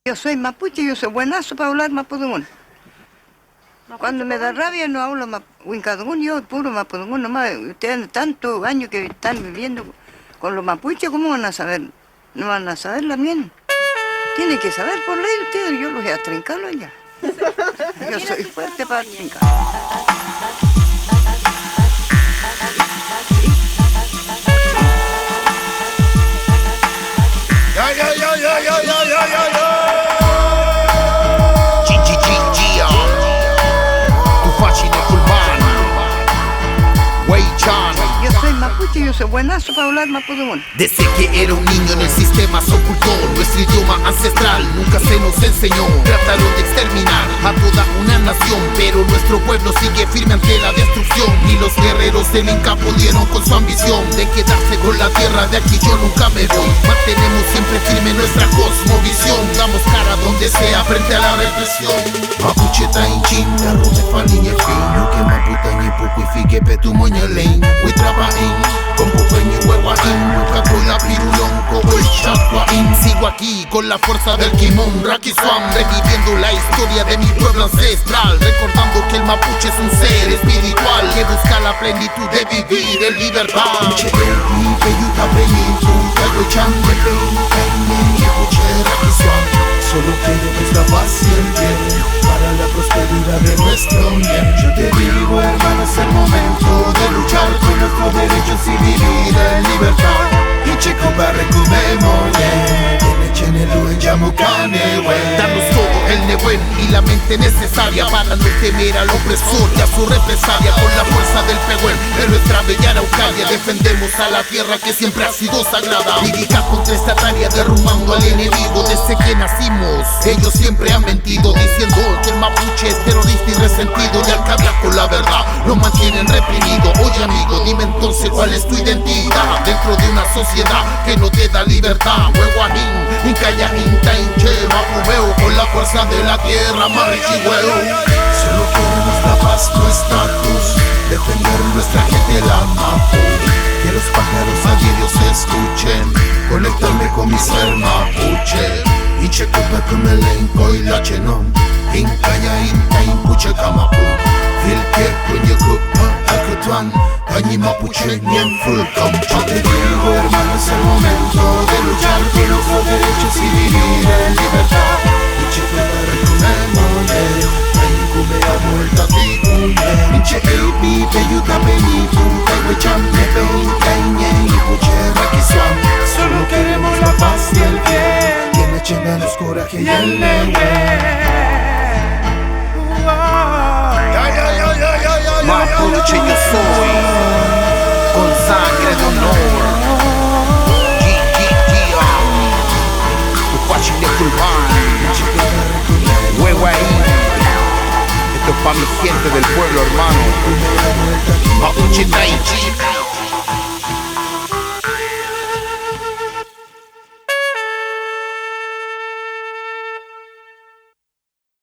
Yo soy mapuche, yo soy buenazo para hablar mapudungún. Cuando me da rabia no hablo huincadungún, yo puro mapudungún nomás. Ustedes tantos años que están viviendo con los mapuches, ¿cómo van a saber? No van a saberla bien. Tienen que saber por ley ustedes, yo los voy a trincarlo ya. Yo soy fuerte para trincar. Yo soy mapuche, yo soy buenazo para hablar mapudungún. Desde que era un niño en el sistema se ocultó nuestro idioma ancestral, nunca se nos enseñó. Trataron de exterminar a toda una nación, pero nuestro pueblo sigue firme ante la destrucción. Y los guerreros del Inca pudieron con su ambición de quedarse con la tierra, de aquí yo nunca me voy. Mantenemos siempre firme nuestra cosmovisión, damos cara donde sea frente a la represión. Mapuche tainchin, carro de falin y fin, yo que maputa ni poco y fique petu moñalén, we trabajín, con popeño y huevaín, nunca con la pirulón, como el chacuaín. Sigo aquí con la fuerza del Kimon, Rakiswam, reviviendo la historia de mi pueblo ancestral, recordando que el mapuche es un ser espiritual que busca la plenitud de vivir en libertad. Solo queremos la paz y el bien para la prosperidad de nuestro bien. Yo te digo, hermano, es el momento de luchar por nuestros derechos y vivir en libertad. Y chico barre darnos todo el nebuen y la mente necesaria para no temer al opresor y a su represalia. Con la fuerza del pehuen en nuestra bella Araucaria defendemos a la tierra que siempre ha sido sagrada. Lírica contestataria derrumbando al enemigo. Desde que nacimos ellos siempre han mentido, diciendo que el mapuche es terrorista y resentido, y al que habla con la verdad lo mantienen reprimido. Oye amigo, dime entonces cuál es tu identidad dentro de una sociedad que no te da libertad. Huehuanín, Incayaín, Tainche, Mapumeo, con la fuerza de la tierra, Marichihueo. Solo queremos la paz, no estatus, defender nuestra gente, la mapu. Que los pájaros a diario se escuchen, conectarme con mi ser mapuche. Inche kupa kumelenko y la chenom, Incayaín, Tainpuche, Kamapu. Vilke kunye kupa, akutuan, Tañi mapuche, nien full kamcha. Te digo, hermano, es el momento de luchar por nuestros derechos y vivir en libertad. Inche kupa recumemoye, Tainkume a muerta tikume. Inche eipi, peyuta penipu, Taiwechan, Nepein, Tainye, Ipuche, Rakiswam. Solo queremos la paz y el bien, que me echen los coraje y el legue. Mapuche yo soy, con sangre de honor. Tupachi Culpan, Huehuaín. Esto es pa' mi gente del pueblo, hermano. Mapuche Taichi.